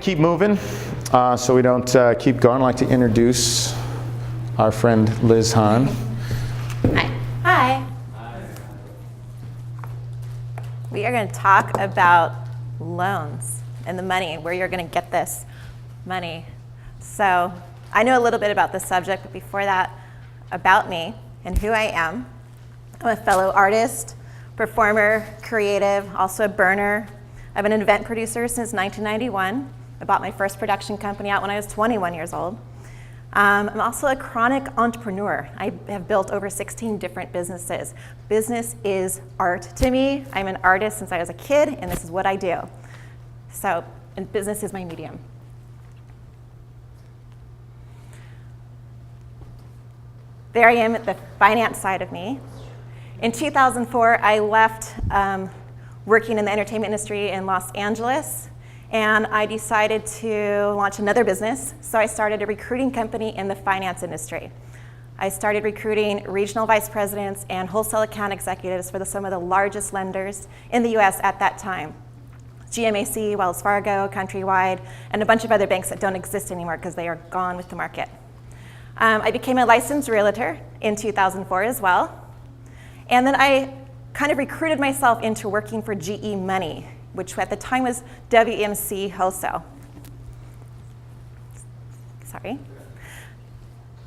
keep moving so we don't keep going. I'd like to introduce our friend Liz Hahn. Hi. Hi. We are going to talk about loans and the money, where you're going to get this money. So I know a little bit about this subject, but before that, about me and who I am. I'm a fellow artist, performer, creative, also a burner. I've been an event producer since 1991. I bought my first production company out when I was 21 years old. I'm also a chronic entrepreneur. I have built over 16 different businesses. Business is art to me. I'm an artist since I was a kid, and this is what I do. So, and business is my medium. There I am at the finance side of me. In 2004, I left working in the entertainment industry in Los Angeles, and I decided to launch another business. So I started a recruiting company in the finance industry. I started recruiting regional vice presidents and wholesale account executives for some of the largest lenders in the US at that time. GMAC, Wells Fargo, Countrywide, and a bunch of other banks that don't exist anymore because they are gone with the market. I became a licensed realtor in 2004 as well. And then I kind of recruited myself into working for GE Money, which at the time was WMC Wholesale. Sorry.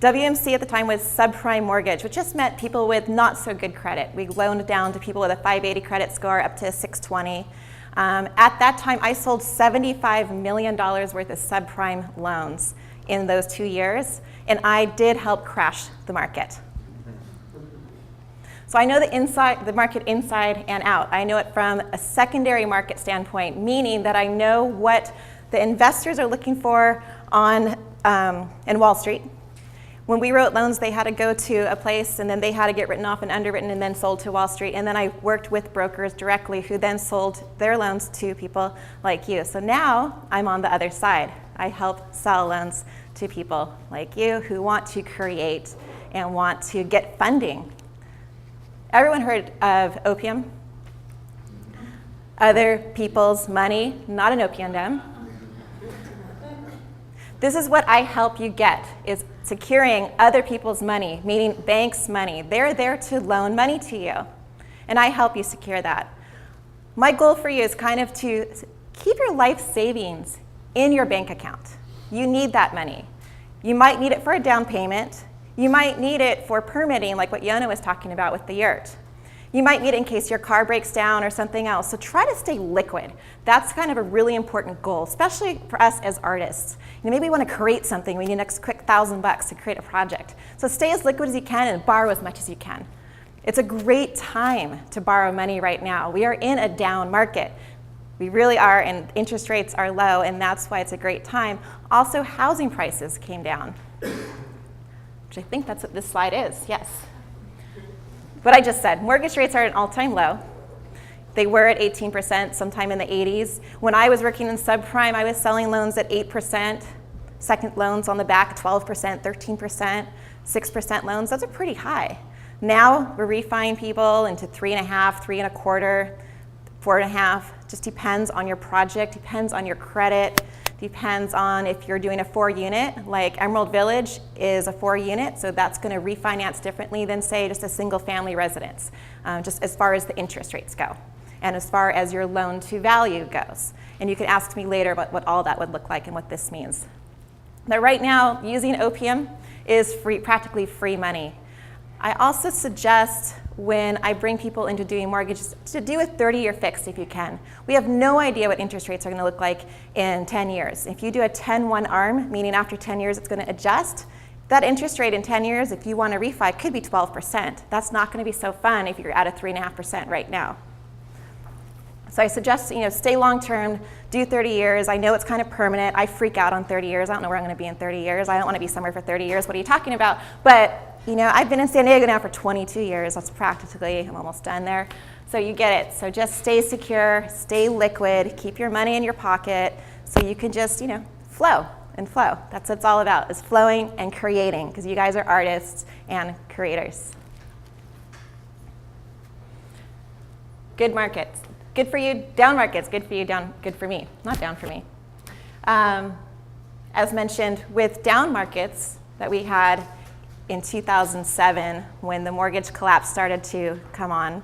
WMC at the time was subprime mortgage, which just meant people with not so good credit. We loaned down to people with a 580 credit score up to 620. At that time, I sold $75 million worth of subprime loans in those 2 years, and I did help crash the market. So I know the market inside and out. I know it from a secondary market standpoint, meaning that I know what the investors are looking for on in Wall Street. When we wrote loans, they had to go to a place, and then they had to get written off and underwritten and then sold to Wall Street. And then I worked with brokers directly who then sold their loans to people like you. So now I'm on the other side. I help sell loans to people like you who want to create and want to get funding. Everyone heard of opium? Other people's money, not an opium den. This is what I help you get, is securing other people's money, meaning banks' money. They're there to loan money to you, and I help you secure that. My goal for you is kind of to keep your life savings in your bank account. You need that money. You might need it for a down payment. You might need it for permitting, like what Jonah was talking about with the yurt. You might need it in case your car breaks down or something else. So try to stay liquid. That's kind of a really important goal, especially for us as artists. Maybe we want to create something. We need a quick $1,000 to create a project. So stay as liquid as you can and borrow as much as you can. It's a great time to borrow money right now. We are in a down market. We really are, and interest rates are low, and that's why it's a great time. Also, housing prices came down, which I think that's what this slide is, yes. What I just said, mortgage rates are at an all-time low. They were at 18% sometime in the 80s. When I was working in subprime, I was selling loans at 8%, second loans on the back, 12%, 13%, 6% loans. Those are pretty high. Now we're refining people into 3.5%, 3.25%, 4.5%. Just depends on your project, depends on your credit, depends on if you're doing a 4-unit, like Emerald Village is a 4-unit, so that's going to refinance differently than, say, just a single-family residence, just as far as the interest rates go, and as far as your loan to value goes. And you can ask me later about what all that would look like and what this means. But right now, using opium is practically free money. I also suggest when I bring people into doing mortgages to do a 30-year fix if you can. We have no idea what interest rates are going to look like in 10 years. If you do a 10-1 ARM, meaning after 10 years it's going to adjust, that interest rate in 10 years, if you want to refi, could be 12%. That's not going to be so fun if you're at a 3.5% right now. So I suggest, stay long-term, do 30 years. I know it's kind of permanent. I freak out on 30 years. I don't know where I'm going to be in 30 years. I don't want to be somewhere for 30 years. What are you talking about? But I've been in San Diego now for 22 years. That's practically, I'm almost done there. So you get it. So just stay secure, stay liquid, keep your money in your pocket so you can just, flow and flow. That's what it's all about, is flowing and creating, because you guys are artists and creators. Good markets. Good for you, down markets. Good for you, good for me. Not down for me. As mentioned, with down markets that we had in 2007, when the mortgage collapse started to come on,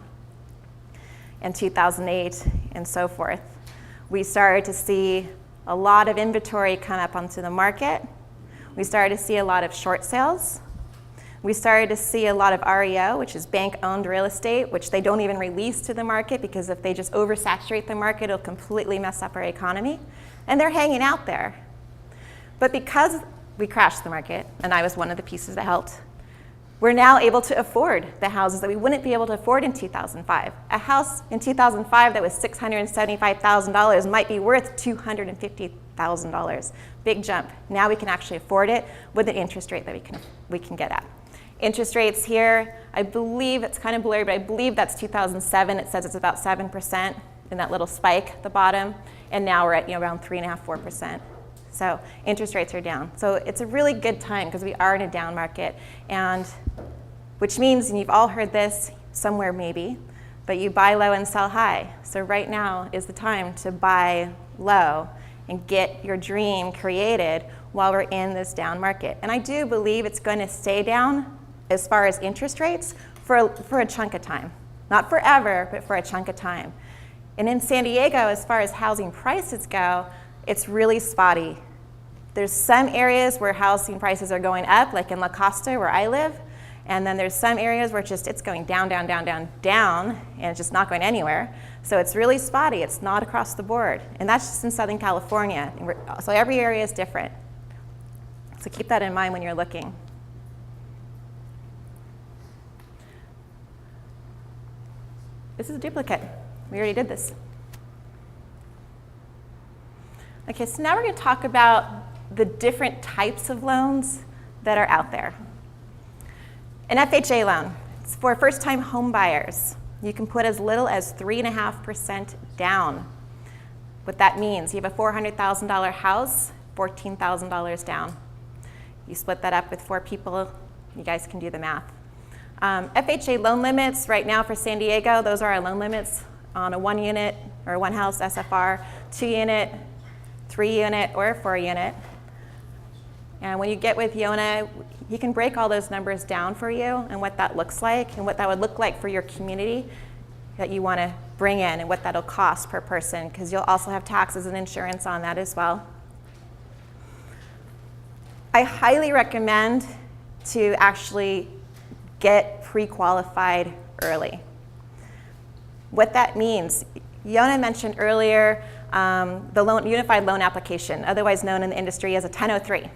in 2008 and so forth, we started to see a lot of inventory come up onto the market. We started to see a lot of short sales. We started to see a lot of REO, which is bank-owned real estate, which they don't even release to the market because if they just oversaturate the market, it'll completely mess up our economy. And they're hanging out there. But because we crashed the market, and I was one of the pieces that helped, we're now able to afford the houses that we wouldn't be able to afford in 2005. A house in 2005 that was $675,000 might be worth $250,000. Big jump. Now we can actually afford it with the interest rate that we can get at. Interest rates here, I believe it's kind of blurry, but I believe that's 2007. It says it's about 7% in that little spike at the bottom, and now we're at around 3.5%, 4%. So interest rates are down. So it's a really good time because we are in a down market, and which means, and you've all heard this somewhere maybe, but you buy low and sell high. So right now is the time to buy low and get your dream created while we're in this down market. And I do believe it's going to stay down as far as interest rates for a chunk of time. Not forever, but for a chunk of time. And in San Diego, as far as housing prices go, it's really spotty. There's some areas where housing prices are going up, like in La Costa where I live, and then there's some areas where it's going down, down, down, down, down, and it's just not going anywhere. So it's really spotty. It's not across the board. And that's just in Southern California. So every area is different. So keep that in mind when you're looking. This is a duplicate. We already did this. Okay, so now we're going to talk about the different types of loans that are out there. An FHA loan, it's for first-time home buyers. You can put as little as 3.5% down. What that means, you have a $400,000 house, $14,000 down. You split that up with 4 people, you guys can do the math. FHA loan limits right now for San Diego, those are our loan limits on a 1-unit or 1-house SFR, 2-unit, 3-unit, or a 4-unit. And when you get with Jonah, he can break all those numbers down for you and what that looks like and what that would look like for your community that you want to bring in and what that'll cost per person, because you'll also have taxes and insurance on that as well. I highly recommend to actually get pre-qualified early. What that means, Jonah mentioned earlier the unified loan application, otherwise known in the industry as a 1003.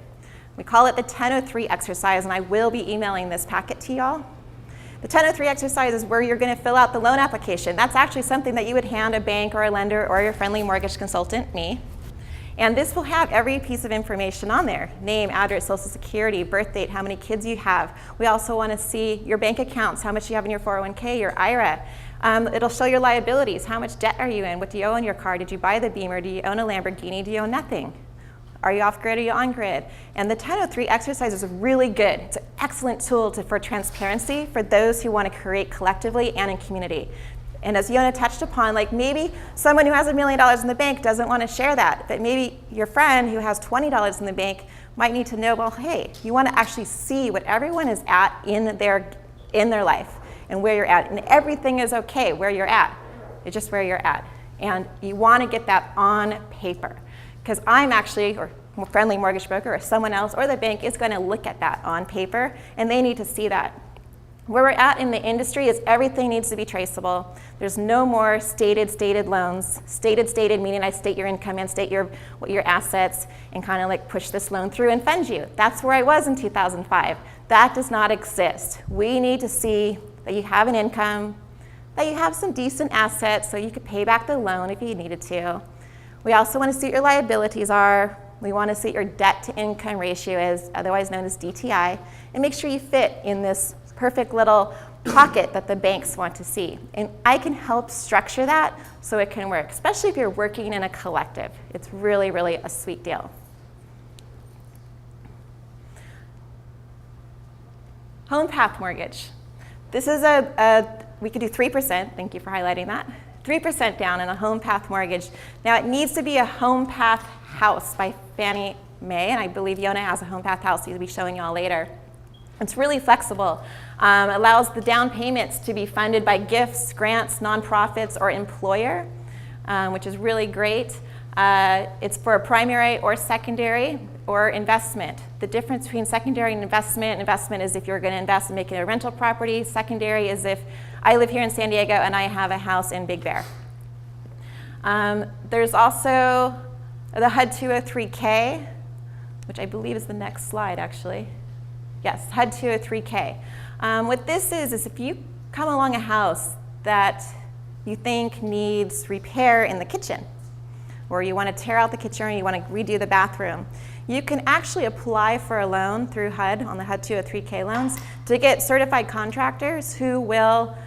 We call it the 1003 exercise, and I will be emailing this packet to y'all. The 1003 exercise is where you're going to fill out the loan application. That's actually something that you would hand a bank or a lender or your friendly mortgage consultant, me. And this will have every piece of information on there: name, address, social security, birth date, how many kids you have. We also want to see your bank accounts, how much you have in your 401k, your IRA. It'll show your liabilities. How much debt are you in? What do you owe on your car? Did you buy the Beamer? Do you own a Lamborghini? Do you own nothing? Are you off grid? Are you on grid? And the 1003 exercise is really good. It's an excellent tool for transparency for those who want to create collectively and in community. And as Jonah touched upon, like maybe someone who has $1 million in the bank doesn't want to share that, but maybe your friend who has $20 in the bank might need to know, well, hey, you want to actually see what everyone is at in their life and where you're at. And everything is okay where you're at. It's just where you're at. And you want to get that on paper. Because I'm actually, or a friendly mortgage broker or someone else or the bank is going to look at that on paper, and they need to see that. Where we're at in the industry is everything needs to be traceable. There's no more stated loans. Stated meaning I state your income and state your assets and kind of like push this loan through and fund you. That's where I was in 2005. That does not exist. We need to see that you have an income, that you have some decent assets so you could pay back the loan if you needed to. We also want to see what your liabilities are. We want to see what your debt to income ratio is, otherwise known as DTI, and make sure you fit in this perfect little pocket that the banks want to see. And I can help structure that so it can work, especially if you're working in a collective. It's really, really a sweet deal. Home path mortgage. This is we could do 3%, thank you for highlighting that. 3% down in a home path mortgage. Now it needs to be a home path house by Fannie Mae, and I believe Jonah has a home path house he'll be showing y'all later. It's really flexible. Allows the down payments to be funded by gifts, grants, nonprofits, or employer, which is really great. It's for a primary or secondary or investment. The difference between secondary and investment is if you're going to invest in making a rental property. Secondary is if I live here in San Diego and I have a house in Big Bear. There's also the HUD 203K, which I believe is the next slide, actually. Yes, HUD 203K. What this is if you come along a house that you think needs repair in the kitchen, or you want to tear out the kitchen or you want to redo the bathroom, you can actually apply for a loan through HUD on the HUD 203K loans to get certified contractors who will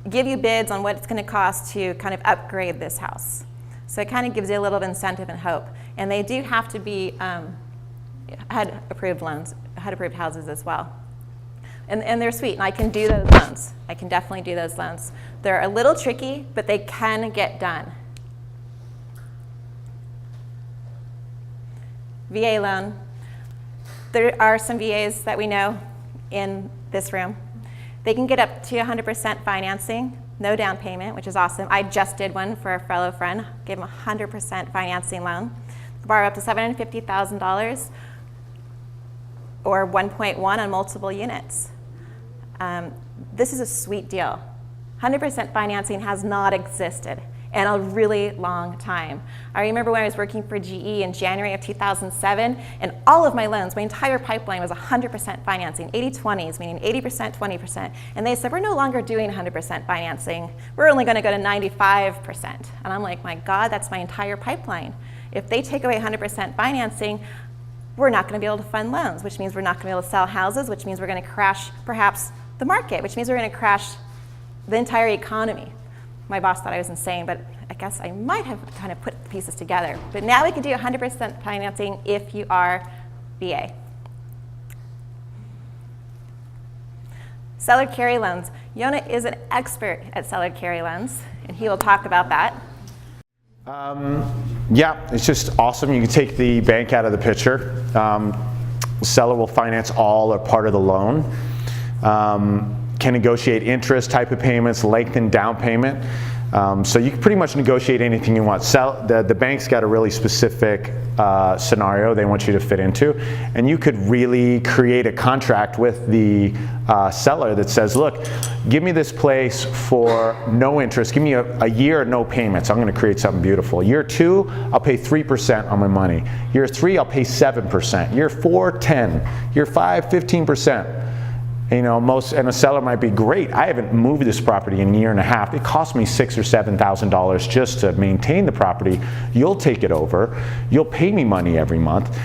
give you bids on what it's going to cost to kind of upgrade this house. So it kind of gives you a little incentive and hope. And they do have to be HUD-approved loans, HUD-approved houses as well. And they're sweet, and I can do those loans. I can definitely do those loans. They're a little tricky, but they can get done. VA loan. There are some VAs that we know in this room. They can get up to 100% financing, no down payment, which is awesome. I just did one for a fellow friend, gave him a 100% financing loan. Borrow up to $750,000 or 1.1 on multiple units. This is a sweet deal. 100% financing has not existed in a really long time. I remember when I was working for GE in January of 2007, and all of my loans, my entire pipeline was 100% financing, 80-20s, meaning 80%, 20%. And they said, we're no longer doing 100% financing. We're only gonna go to 95%. And I'm like, my God, that's my entire pipeline. If they take away 100% financing, we're not gonna be able to fund loans, which means we're not gonna be able to sell houses, which means we're gonna crash perhaps the market, which means we're gonna crash the entire economy. My boss thought I was insane, but I guess I might have kind of put the pieces together. But now we can do 100% financing if you are VA. Seller carry loans. Jonah is an expert at seller carry loans, and he will talk about that. Yeah, it's just awesome. You can take the bank out of the picture. The seller will finance all or part of the loan. Can negotiate interest type of payments, lengthen down payment. So you can pretty much negotiate anything you want. The bank's got a really specific scenario they want you to fit into, and you could really create a contract with the seller that says, look, give me this place for no interest, give me a year no payments, I'm going to create something beautiful. Year 2, I'll pay 3% on my money. Year 3, I'll pay 7%. Year 4, 10%. Year 5, 15%. You know, and a seller might be, great, I haven't moved this property in a year and a half. It cost me $6,000 or $7,000 just to maintain the property. You'll take it over. You'll pay me money every month.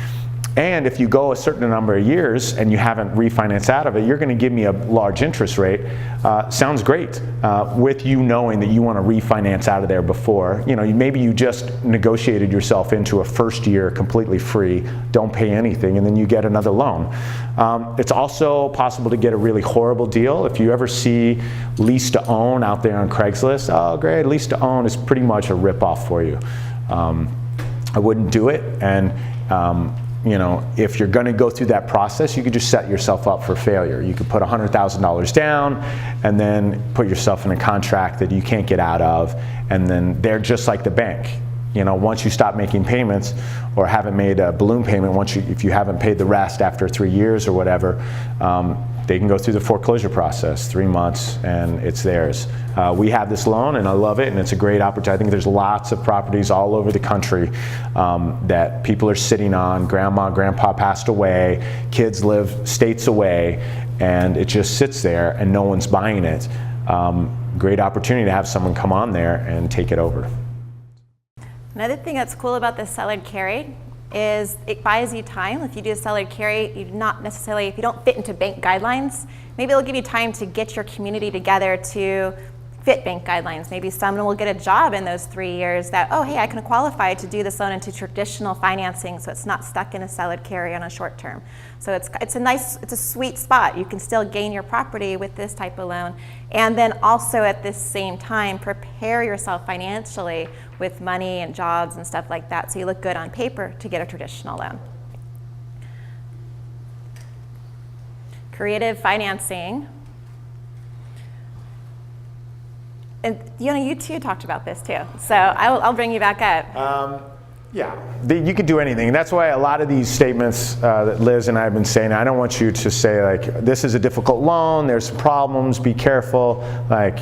And if you go a certain number of years and you haven't refinanced out of it, you're going to give me a large interest rate. Sounds great, with you knowing that you want to refinance out of there before. You know, maybe you just negotiated yourself into a first year completely free, don't pay anything, and then you get another loan. It's also possible to get a really horrible deal. If you ever see lease to own out there on Craigslist, oh great, lease to own is pretty much a ripoff for you. I wouldn't do it, and you know, if you're going to go through that process, you could just set yourself up for failure. You could put $100,000 down and then put yourself in a contract that you can't get out of, and then they're just like the bank. You know, once you stop making payments or haven't made a balloon payment, if you haven't paid the rest after 3 years or whatever, they can go through the foreclosure process, 3 months, and it's theirs. We have this loan, and I love it, and it's a great opportunity. I think there's lots of properties all over the country that people are sitting on. Grandma, grandpa passed away, kids live states away, and it just sits there, and no one's buying it. Great opportunity to have someone come on there and take it over. Another thing that's cool about the seller carry is it buys you time. If you do a seller carry, if you don't fit into bank guidelines, maybe it'll give you time to get your community together to fit bank guidelines. Maybe someone will get a job in those 3 years that, oh, hey, I can qualify to do this loan into traditional financing, so it's not stuck in a salad carry on a short term. So it's a sweet spot. You can still gain your property with this type of loan, and then also at this same time prepare yourself financially with money and jobs and stuff like that, so you look good on paper to get a traditional loan. Creative financing. And you two talked about this too, so I'll bring you back up. Yeah, you could do anything. That's why a lot of these statements that Liz and I have been saying, I don't want you to say like, this is a difficult loan, there's some problems, be careful. Like,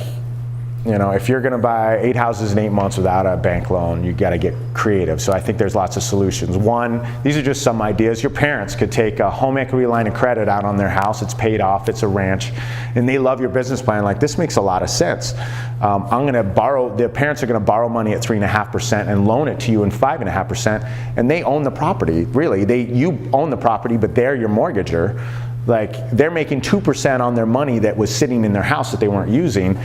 if you're gonna buy 8 houses in 8 months without a bank loan, you gotta get creative. So I think there's lots of solutions. One, these are just some ideas. Your parents could take a home equity line of credit out on their house, it's paid off, it's a ranch, and they love your business plan. Like, this makes a lot of sense. The parents are gonna borrow money at 3.5% and loan it to you in 5.5%, and they own the property, really. You own the property, but they're your mortgager. Like, they're making 2% on their money that was sitting in their house that they weren't using,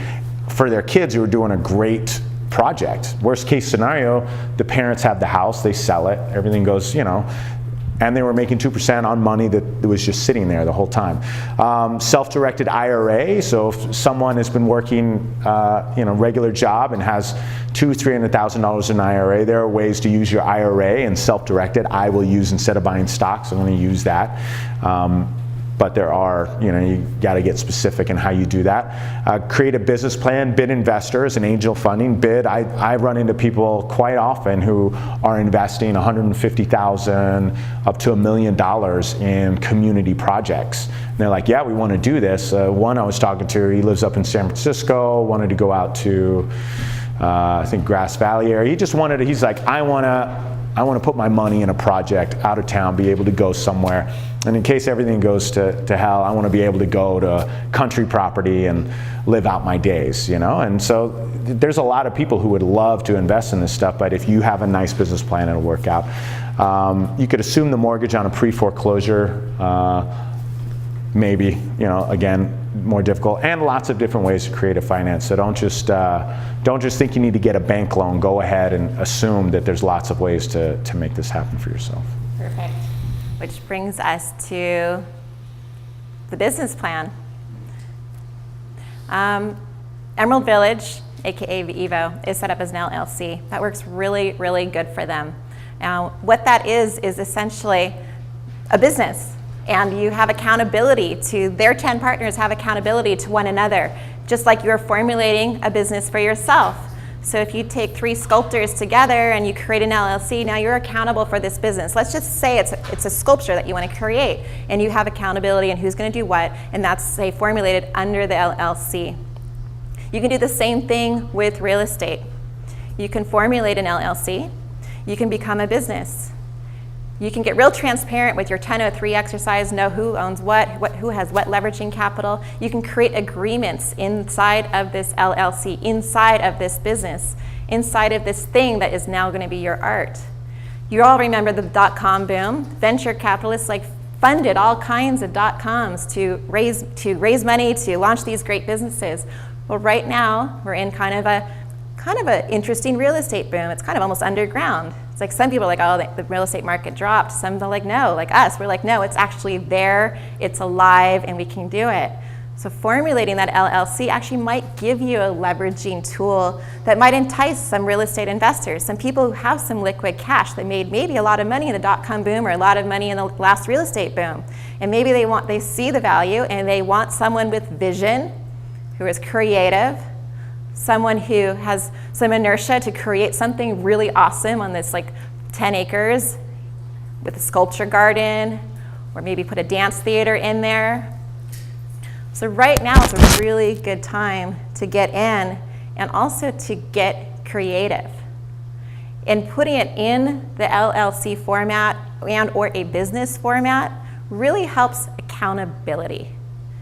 for their kids who are doing a great project. Worst case scenario, the parents have the house, they sell it, everything goes, and they were making 2% on money that was just sitting there the whole time. Self-directed IRA, so if someone has been working regular job and has $200,000-$300,000 in IRA, there are ways to use your IRA, and self-directed I will use instead of buying stocks, I'm going to use that. But there are, you got to get specific in how you do that. Create a business plan, bid investors and angel funding. I run into people quite often who are investing $150,000 up to $1 million in community projects. And they're like, yeah, we want to do this. One I was talking to, he lives up in San Francisco, wanted to go out to, I think Grass Valley area. He's like, I want to put my money in a project out of town, be able to go somewhere. And in case everything goes to hell, I want to be able to go to country property and live out my days, And so there's a lot of people who would love to invest in this stuff, but if you have a nice business plan, it'll work out. You could assume the mortgage on a pre-foreclosure, maybe, again, more difficult, and lots of different ways to create a finance. So don't just think you need to get a bank loan. Go ahead and assume that there's lots of ways to make this happen for yourself. Perfect. Which brings us to the business plan. Emerald Village, aka Evo, is set up as an LLC. That works really, really good for them. Now, what that is essentially a business. And you have accountability to, their 10 partners have accountability to one another, just like you're formulating a business for yourself. So if you take 3 sculptors together and you create an LLC, now you're accountable for this business. Let's just say it's a sculpture that you want to create, and you have accountability and who's going to do what, and that's, say, formulated under the LLC. You can do the same thing with real estate. You can formulate an LLC. You can become a business. You can get real transparent with your 1003 exercise, know who owns what, who has what leveraging capital. You can create agreements inside of this LLC, inside of this business, inside of this thing that is now going to be your art. You all remember the dot-com boom. Venture capitalists funded all kinds of dot-coms to raise money to launch these great businesses. Well, right now we're in kind of an interesting real estate boom. It's kind of almost underground. It's like some people are like, oh, the real estate market dropped. Some are like, no, like us. We're like, no, it's actually there, it's alive, and we can do it. So formulating that LLC actually might give you a leveraging tool that might entice some real estate investors, some people who have some liquid cash that made maybe a lot of money in the dot-com boom or a lot of money in the last real estate boom. And maybe they see the value and they want someone with vision, who is creative, someone who has some inertia to create something really awesome on this 10 acres with a sculpture garden, or maybe put a dance theater in there. So right now is a really good time to get in and also to get creative. And putting it in the LLC format and or a business format really helps accountability.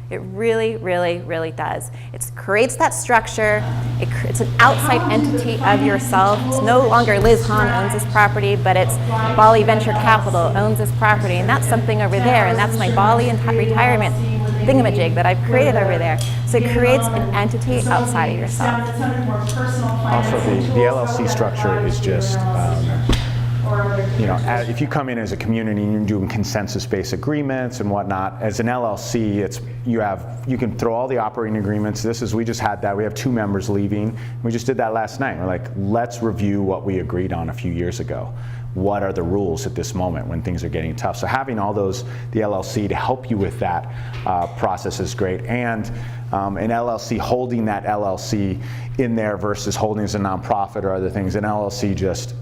It really, really, really does. It creates that structure. It's an outside entity of yourself. It's no longer Liz Hahn owns this property, but it's Bali Venture Capital owns this property, and that's something over there, and that's my Bali retirement. thingamajig that I've created over there. So it creates an entity outside of yourself. Also, the LLC structure is just, if you come in as a community and you're doing consensus-based agreements and whatnot, as an LLC, you can throw all the operating agreements. We just had that. We have 2 members leaving. We just did that last night. We're like, let's review what we agreed on a few years ago. What are the rules at this moment when things are getting tough? So having all the LLC to help you with that process is great. And an LLC, holding that LLC in there versus holding as a nonprofit or other things, an LLC just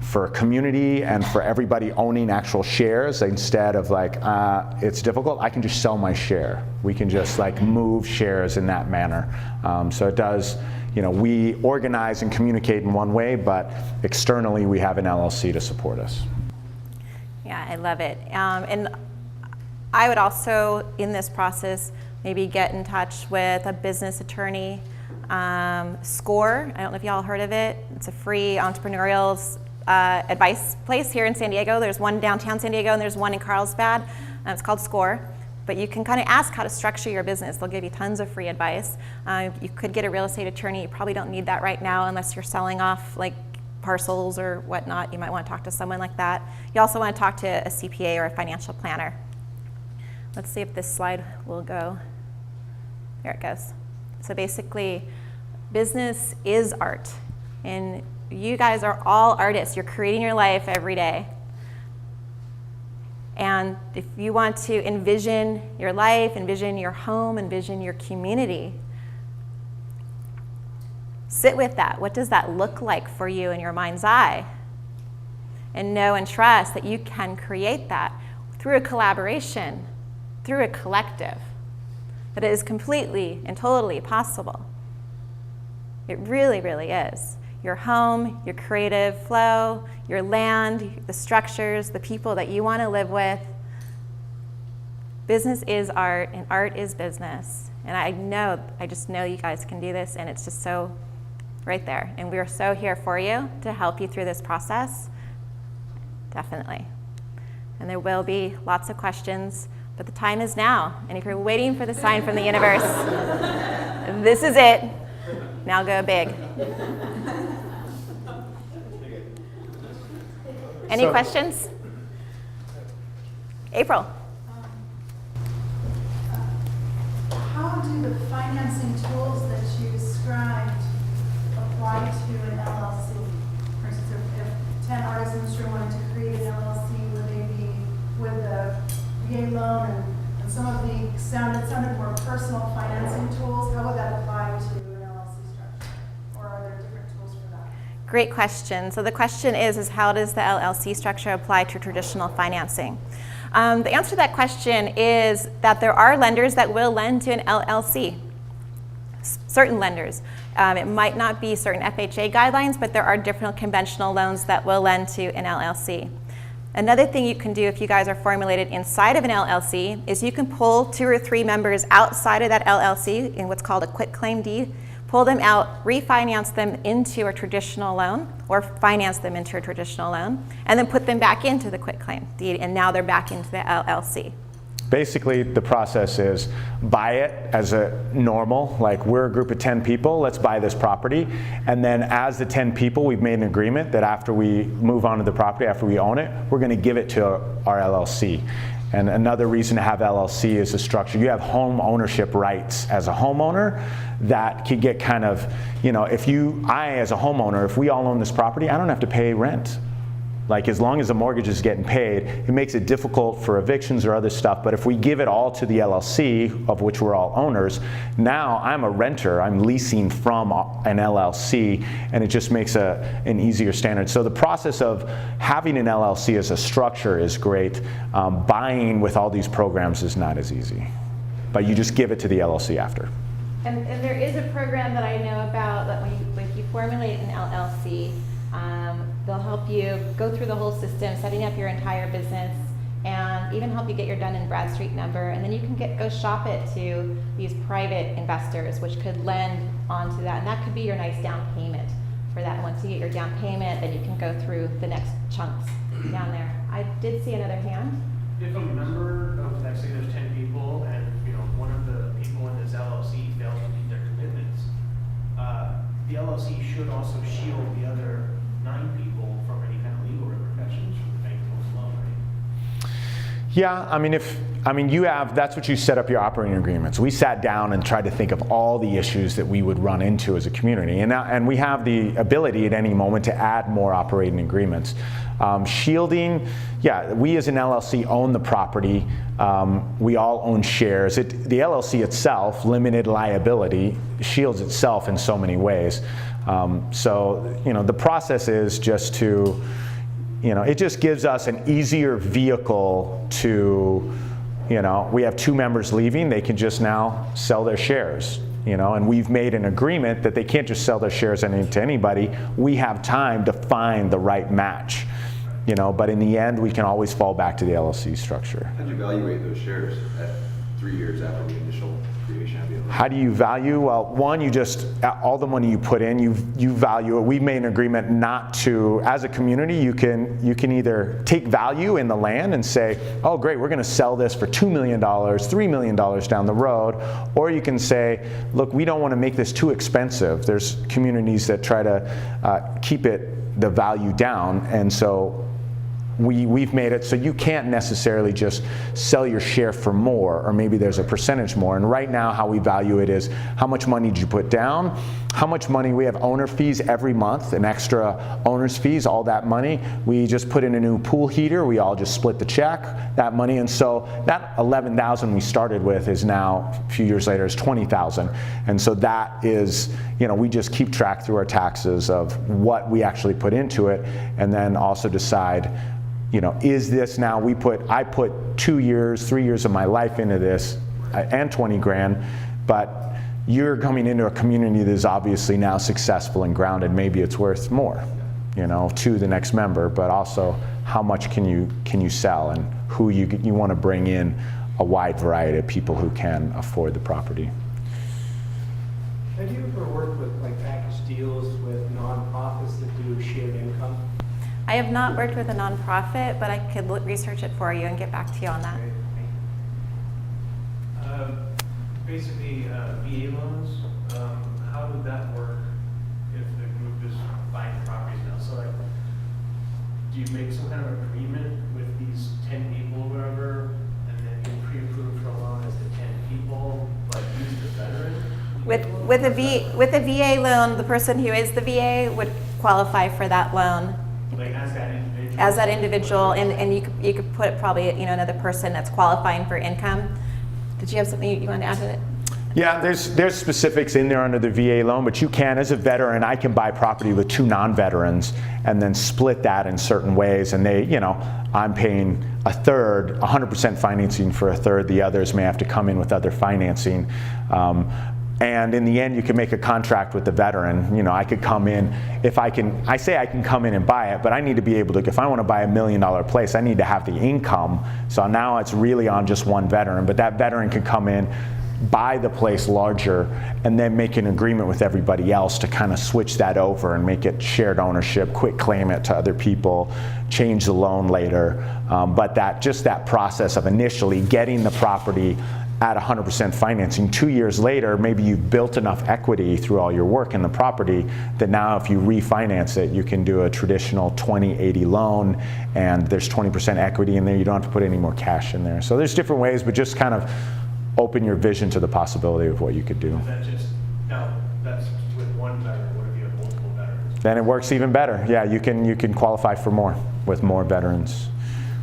for community and for everybody owning actual shares, instead of like, it's difficult, I can just sell my share. We can just like move shares in that manner. So it does, we organize and communicate in one way, but externally we have an LLC to support us. Yeah, I love it. And I would also, in this process, maybe get in touch with a business attorney. SCORE, I don't know if y'all heard of it. It's a free entrepreneurial advice place here in San Diego. There's one downtown San Diego and there's one in Carlsbad. It's called SCORE. But you can kind of ask how to structure your business. They'll give you tons of free advice. You could get a real estate attorney. You probably don't need that right now unless you're selling off like parcels or whatnot. You might want to talk to someone like that. You also want to talk to a CPA or a financial planner. Let's see if this slide will go. There it goes. So basically, business is art. And you guys are all artists. You're creating your life every day. And if you want to envision your life, envision your home, envision your community, sit with that. What does that look like for you in your mind's eye? And know and trust that you can create that through a collaboration, through a collective, that it is completely and totally possible. It really, really is. Your home, your creative flow, your land, the structures, the people that you want to live with. Business is art, and art is business. And I just know you guys can do this, and it's just so right there. And we're so here for you to help you through this process. Definitely. And there will be lots of questions, but the time is now. And if you're waiting for the sign from the universe, this is it. Now go big. Any questions? April. How do the financing tools that you described apply to an LLC? For instance, if 10 artists in this room wanted to create an LLC, would they be with a VA loan and some of the sounded more personal financing tools? How would that apply to an LLC structure? Or are there different tools for that? Great question. So the question is how does the LLC structure apply to traditional financing? The answer to that question is that there are lenders that will lend to an LLC. Certain lenders. It might not be certain FHA guidelines, but there are different conventional loans that will lend to an LLC. Another thing you can do if you guys are formulated inside of an LLC is you can pull 2 or 3 members outside of that LLC in what's called a quitclaim deed, pull them out, refinance them into a traditional loan, or finance them into a traditional loan, and then put them back into the quitclaim deed, and now they're back into the LLC. Basically, the process is buy it as a normal, like we're a group of 10 people, let's buy this property. And then as the 10 people, we've made an agreement that after we move on to the property, after we own it, we're gonna give it to our LLC. And another reason to have LLC is the structure. You have home ownership rights as a homeowner that can get kind of, I as a homeowner, if we all own this property, I don't have to pay rent. Like as long as the mortgage is getting paid, it makes it difficult for evictions or other stuff. But if we give it all to the LLC, of which we're all owners, now I'm a renter, I'm leasing from an LLC, and it just makes an easier standard. So the process of having an LLC as a structure is great. Buying with all these programs is not as easy. But you just give it to the LLC after. And there is a program that I know about that when you formulate an LLC, they'll help you go through the whole system, setting up your entire business, and even help you get your Dun & Bradstreet number. And then you can go shop it to these private investors, which could lend onto that. And that could be your nice down payment for that. Once you get your down payment, then you can go through the next chunks down there. I did see another hand. If a member of, let's say there's 10 people, and when this LLC fails to meet their commitments, the LLC should also shield the other 9 people from any kind of legal repercussions from the bank loan, right? Yeah, you have, that's what you set up your operating agreements. We sat down and tried to think of all the issues that we would run into as a community. And we have the ability at any moment to add more operating agreements. Shielding, yeah, we as an LLC own the property. We all own shares. The LLC itself, limited liability, shields itself in so many ways. So, the process is just to, it just gives us an easier vehicle to, we have 2 members leaving, they can just now sell their shares, and we've made an agreement that they can't just sell their shares to anybody. We have time to find the right match, but in the end, we can always fall back to the LLC structure. How do you evaluate those shares at 3 years after the initial creation of the LLC? How do you value? Well, one, you just, all the money you put in, you value it. We've made an agreement not to, as a community, you can either take value in the land and say, oh great, we're going to sell this for $2 million, $3 million down the road, or you can say, look, we don't want to make this too expensive. There's communities that try to keep the value down, and so we've made it so you can't necessarily just sell your share for more, or maybe there's a percentage more. And right now how we value it is how much money did you put down, how much money, we have owner fees every month, an extra owner's fees, all that money. We just put in a new pool heater, we all just split the check, that money, and so that $11,000 we started with is now, a few years later, is $20,000. And so that is, we just keep track through our taxes of what we actually put into it, and then also decide, is this now, I put 2 years, 3 years of my life into this, and 20 grand, but you're coming into a community that is obviously now successful and grounded, maybe it's worth more, to the next member, but also how much can you sell, and who you want to bring in a wide variety of people who can afford the property. Have you ever worked with package deals with nonprofits that do shared income? I have not worked with a nonprofit, but I could research it for you and get back to you on that. Basically, VA loans, how would that work if the group is buying properties now? So do you make some kind of agreement with these 10 people or whatever, and then you pre-approve for a loan as the 10 people, use the veteran? With a VA loan, the person who is the VA would qualify for that loan. As that individual? And you could put probably another person that's qualifying for income. Did you have something you wanted to add to it? Yeah, there's specifics in there under the VA loan, but you can, as a veteran, I can buy property with 2 non-veterans and then split that in certain ways, and I'm paying a third, 100% financing for a third, the others may have to come in with other financing. And in the end, you can make a contract with the veteran. I could come in, I say I can come in and buy it, but I need to be able to, if I want to buy $1 million place, I need to have the income. So now it's really on just one veteran, but that veteran can come in, buy the place larger, and then make an agreement with everybody else to kind of switch that over and make it shared ownership, quit claim it to other people, change the loan later. But that process of initially getting the property at 100% financing, 2 years later, maybe you've built enough equity through all your work in the property that now if you refinance it, you can do a traditional 20/80 loan, and there's 20% equity in there. You don't have to put any more cash in there. So there's different ways, but just kind of open your vision to the possibility of what you could do. That's with one veteran. What if you have multiple veterans? Then it works even better. Yeah, you can qualify for more with more veterans.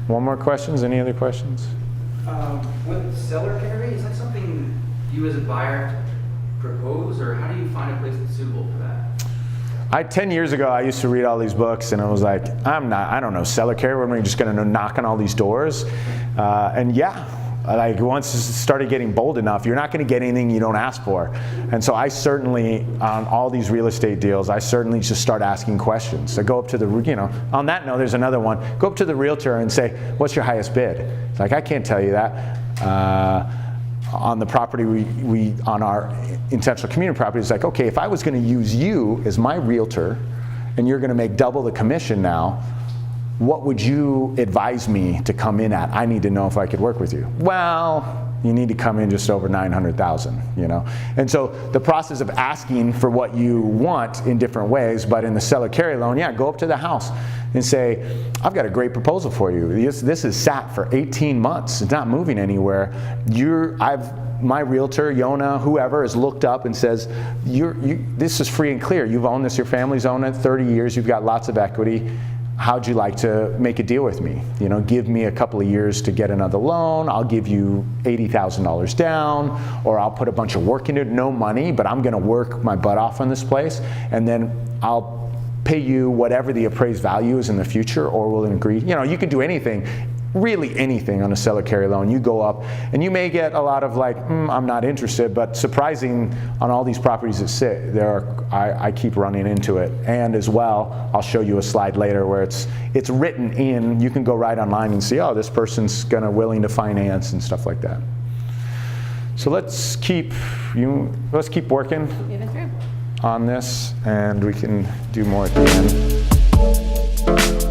One more questions? Any other questions? With seller carry, is that something you as a buyer propose, or how do you find a place that's suitable for that? 10 years ago, I used to read all these books, and I was like, I don't know, seller carry, we're just going to knock on all these doors. And yeah, once it started getting bold enough, you're not going to get anything you don't ask for. And so I certainly, on all these real estate deals, I certainly just start asking questions. So go up to the, on that note, there's another one. Go up to the realtor and say, what's your highest bid? It's like, I can't tell you that. On the property on our intentional community property, it's like, okay, if I was going to use you as my realtor, and you're going to make double the commission now, what would you advise me to come in at? I need to know if I could work with you. Well, You need to come in just over 900,000, you know? And so the process of asking for what you want in different ways, but in the seller carry loan, yeah, go up to the house and say, I've got a great proposal for you. This is sat for 18 months. It's not moving anywhere. My realtor, Jonah, whoever, has looked up and says, this is free and clear. You've owned this, your family's owned it 30 years, you've got lots of equity. How'd you like to make a deal with me? You know, give me a couple of years to get another loan. I'll give you $80,000 down, or I'll put a bunch of work into it, no money, but I'm gonna work my butt off on this place, and then I'll pay you whatever the appraised value is in the future, or we'll agree. You know, you can do anything, really anything on a seller carry loan. You go up and you may get a lot of like, I'm not interested, but surprising on all these properties that sit, I keep running into it. And as well, I'll show you a slide later where it's written in, you can go right online and see, oh, this person's willing to finance and stuff like that. So let's keep working Moving through. on this, and we can do more at the end.